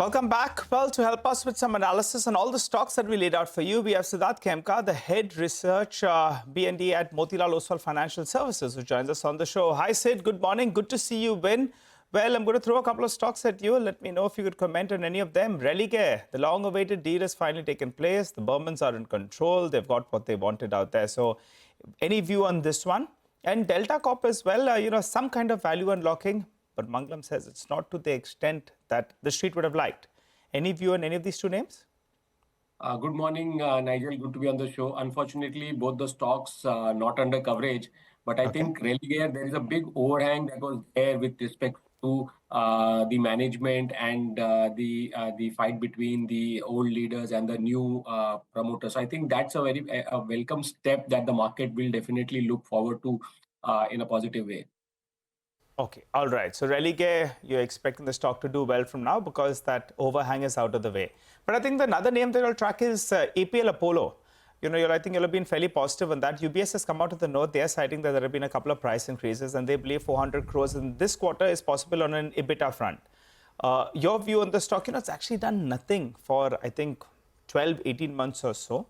Welcome back. Well, to help us with some analysis on all the stocks that we laid out for you, we have Siddhartha Khemka, the head research B&D at Motilal Oswal Financial Services, who joins us on the show. Hi, Sid. Good morning. Good to see you win. Well, I'm going to throw a couple of stocks at you. Let me know if you could comment on any of them. Religare, the long-awaited deal has finally taken place. The Burmans are in control. They've got what they wanted out there. So, any view on this one? And Delta Corp as well, some kind of value unlocking. But Mangalam says it's not to the extent that the street would have liked. Any view on any of these two names? Good morning, Nigel. Good to be on the show. Unfortunately, both the stocks not under coverage. But I think Religare, there is a big overhang that was there with respect to the management and the fight between the old leaders and the new promoters. So I think that's a very welcome step that the market will definitely look forward to in a positive way. Okay, all right. So Religare, you're expecting the stock to do well from now because that overhang is out of the way. But I think another name that I'll track is APL Apollo. I think you'll have been fairly positive on that. UBS has come out with the note. They are citing that there have been a couple of price increases and they believe 400 crores in this quarter is possible on an EBITDA front. Your view on the stock, it's actually done nothing for, I think, 12, 18 months or so.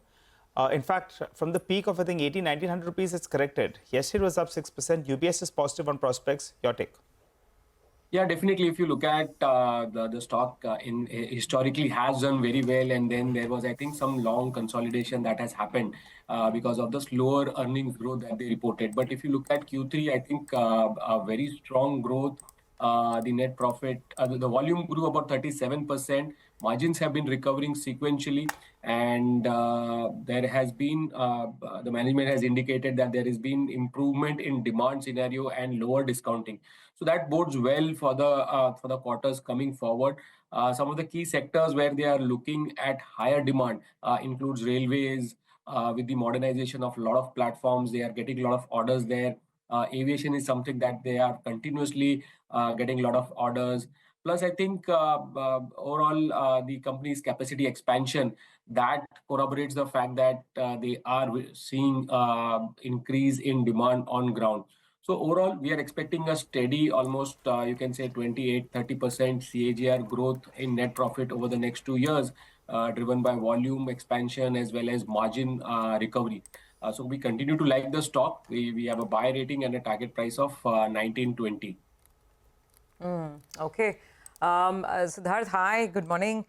In fact, from the peak of, I think, 1,900 rupees, it's corrected. Yesterday it was up 6%. UBS is positive on prospects. Your take? Yeah, definitely. If you look at the stock historically has done very well, and then there was, I think, some long consolidation that has happened because of the slower earnings growth that they reported. But if you look at Q3, I think a very strong growth. The net profit, the volume grew about 37%. Margins have been recovering sequentially, and there has been the management has indicated that there has been improvement in demand scenario and lower discounting. So that bodes well for the quarters coming forward. Some of the key sectors where they are looking at higher demand includes railways. With the modernization of a lot of platforms, they are getting a lot of orders there. Aviation is something that they are continuously getting a lot of orders. Plus, I think overall the company's capacity expansion that corroborates the fact that they are seeing increase in demand on ground. So overall, we are expecting a steady, almost you can say 28-30% CAGR growth in net profit over the next 2 years, driven by volume expansion as well as margin recovery. So we continue to like the stock. We have a buy rating and a target price of 19.20. Okay. Siddharth, hi, good morning.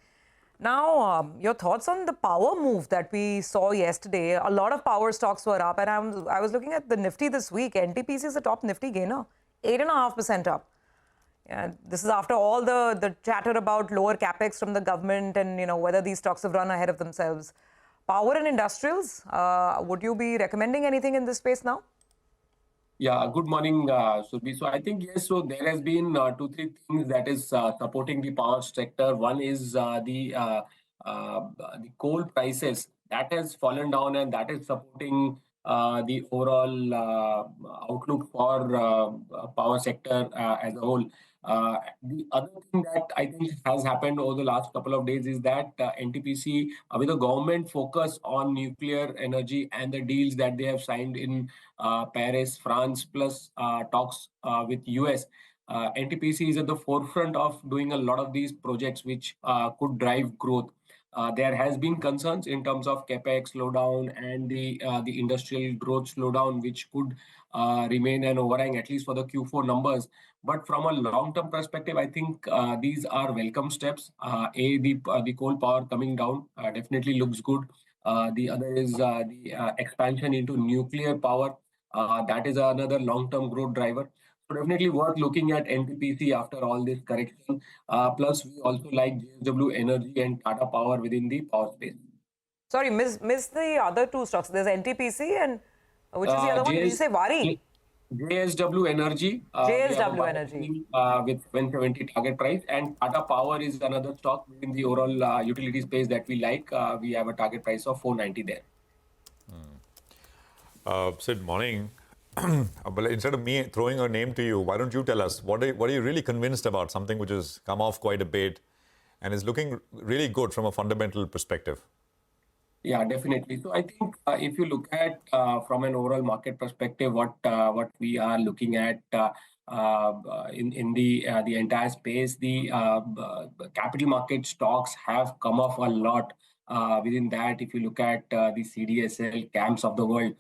Now, your thoughts on the power move that we saw yesterday. A lot of power stocks were up, and I was looking at the Nifty this week. NTPC is the top Nifty gainer, 8.5% up. Yeah, this is after all the chatter about lower capex from the government and whether these stocks have run ahead of themselves. Power and industrials, would you be recommending anything in this space now? Yeah, good morning, Surbhi. So I think, yes, so there has been 2-3 things that is supporting the power sector. One is the coal prices that has fallen down, and that is supporting the overall outlook for power sector as a whole. The other thing that I think has happened over the last couple of days is that NTPC, with the government focus on nuclear energy and the deals that they have signed in Paris, France, plus talks with US, NTPC is at the forefront of doing a lot of these projects which could drive growth. There has been concerns in terms of capex slowdown and the industrial growth slowdown, which could remain an overhang at least for the Q4 numbers. But from a long-term perspective, I think these are welcome steps. The coal power coming down definitely looks good. The other is the expansion into nuclear power. That is another long-term growth driver. So definitely worth looking at NTPC after all this correction. Plus, we also like JSW Energy and Tata Power within the power space. Sorry, miss the other two stocks. There's NTPC and which is the other one? Did you say Wari? JSW Energy. JSW Energy. With 170 target price. And Tata Power is another stock within the overall utility space that we like. We have a target price of 490 there. Sid, morning. But instead of me throwing a name to you, why don't you tell us, what are you really convinced about? Something which has come off quite a bit and is looking really good from a fundamental perspective. Yeah, definitely. So I think if you look at from an overall market perspective, what we are looking at, in the entire space. The capital market stocks have come off a lot. Within that, if you look at the CDSL camps of the world,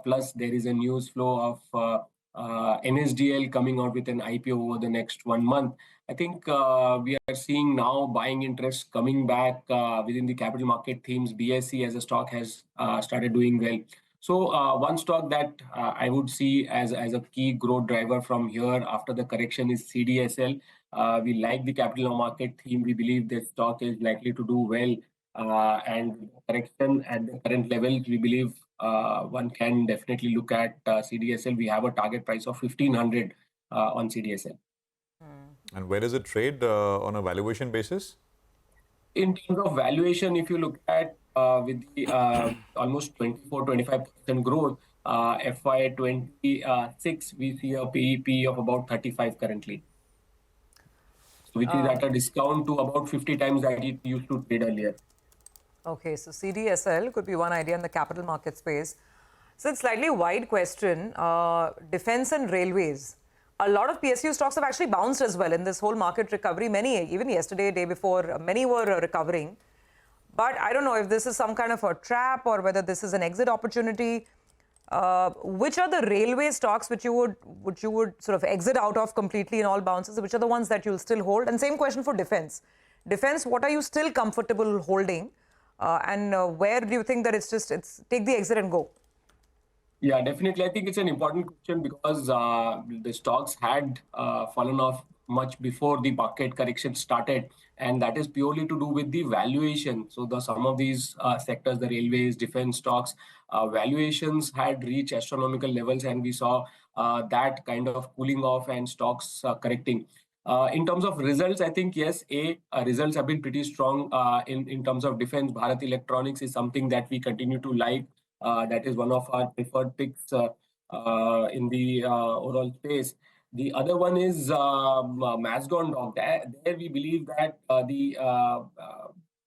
plus there is a news flow of NSDL coming out with an IPO over the next 1 month. I think we are seeing now buying interest coming back within the capital market themes. BSE as a stock has started doing well. So one stock that I would see as a key growth driver from here after the correction is CDSL. We like the capital market theme. We believe that stock is likely to do well. And correction at the current levels, we believe one can definitely look at CDSL. We have a target price of 1500 on CDSL. And where does it trade on a valuation basis? In terms of valuation, if you look at with the almost 24-25% growth, FY26, we see a PEP of about 35 currently, which is at a discount to about 50 times that it used to trade earlier. Okay, so CDSL could be one idea in the capital market space. So it's slightly wide question. Defense and railways. A lot of PSU stocks have actually bounced as well in this whole market recovery. Many, even yesterday, day before, many were recovering. But I don't know if this is some kind of a trap or whether this is an exit opportunity. Which are the railway stocks which you would sort of exit out of completely in all bounces? Which are the ones that you'll still hold? And same question for defense. Defense, what are you still comfortable holding? And where do you think that it's take the exit and go? Yeah, definitely. I think it's an important question because the stocks had fallen off much before the market correction started, and that is purely to do with the valuation. So some of these sectors, the railways, defense stocks, valuations had reached astronomical levels, and we saw that kind of cooling off and stocks correcting. In terms of results, I think yes, results have been pretty strong in terms of defense. Bharat Electronics is something that we continue to like. That is one of our preferred picks in the overall space. The other one is Mazagon Dock. There we believe that the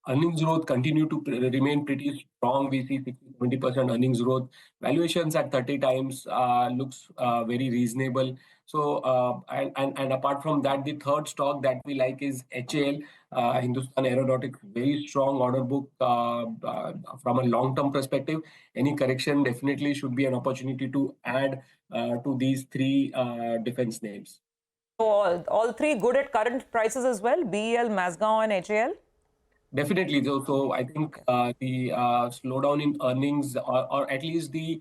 earnings growth continue to remain pretty strong. We see 60-70% earnings growth. Valuations at 30 times looks very reasonable. So and apart from that, the third stock that we like is HAL. Hindustan Aeronautics, very strong order book from a long-term perspective. Any correction definitely should be an opportunity to add to these three defense names. So all three good at current prices as well? BEL, Mazagon and HAL? Definitely. So I think the slowdown in earnings, or at least the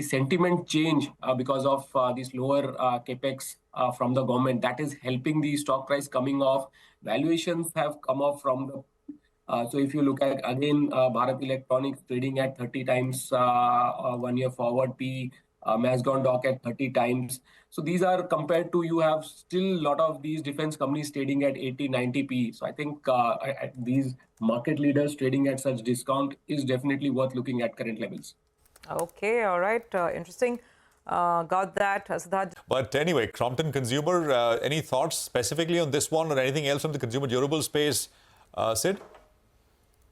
sentiment change because of this lower capex from the government, that is helping the stock price coming off. Valuations have come off from the. So if you look at again Bharat Electronics trading at 30 times 1 year forward P, Mazagon Dock at 30 times. So these are compared to, you have still a lot of these defense companies trading at 80-90 P. So I think these market leaders trading at such discount is definitely worth looking at current levels. Okay, all right, interesting. Got that, Siddhartha. But anyway, Crompton Consumer, any thoughts specifically on this one or anything else from the consumer durable space, Sid?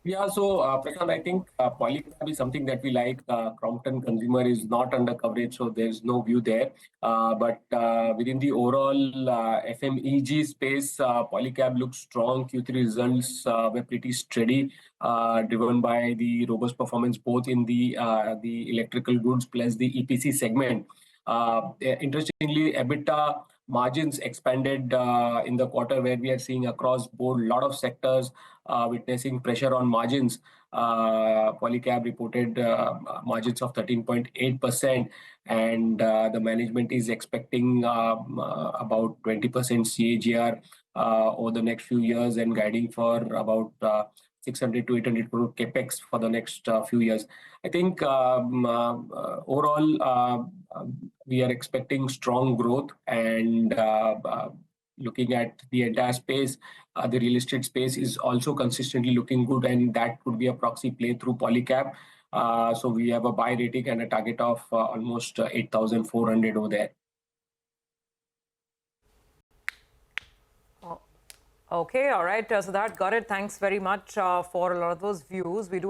Yeah, so Prashant, I think Polycab is something that we like. Crompton Consumer is not under coverage, so there's no view there. But within the overall FMEG space, Polycab looks strong. Q3 results were pretty steady, driven by the robust performance both in the electrical goods plus the EPC segment. Interestingly, EBITDA margins expanded in the quarter, where we are seeing across board a lot of sectors witnessing pressure on margins. Polycab reported margins of 13.8%, and the management is expecting about 20% CAGR over the next few years, and guiding for about 600 to 800 crore capex for the next few years. I think overall we are expecting strong growth, and looking at the entire space, the real estate space is also consistently looking good, and that could be a proxy play through Polycab. So we have a buy rating and a target of almost 8,400 over there. Okay, all right, so that got it. Thanks very much for a lot of those views. We do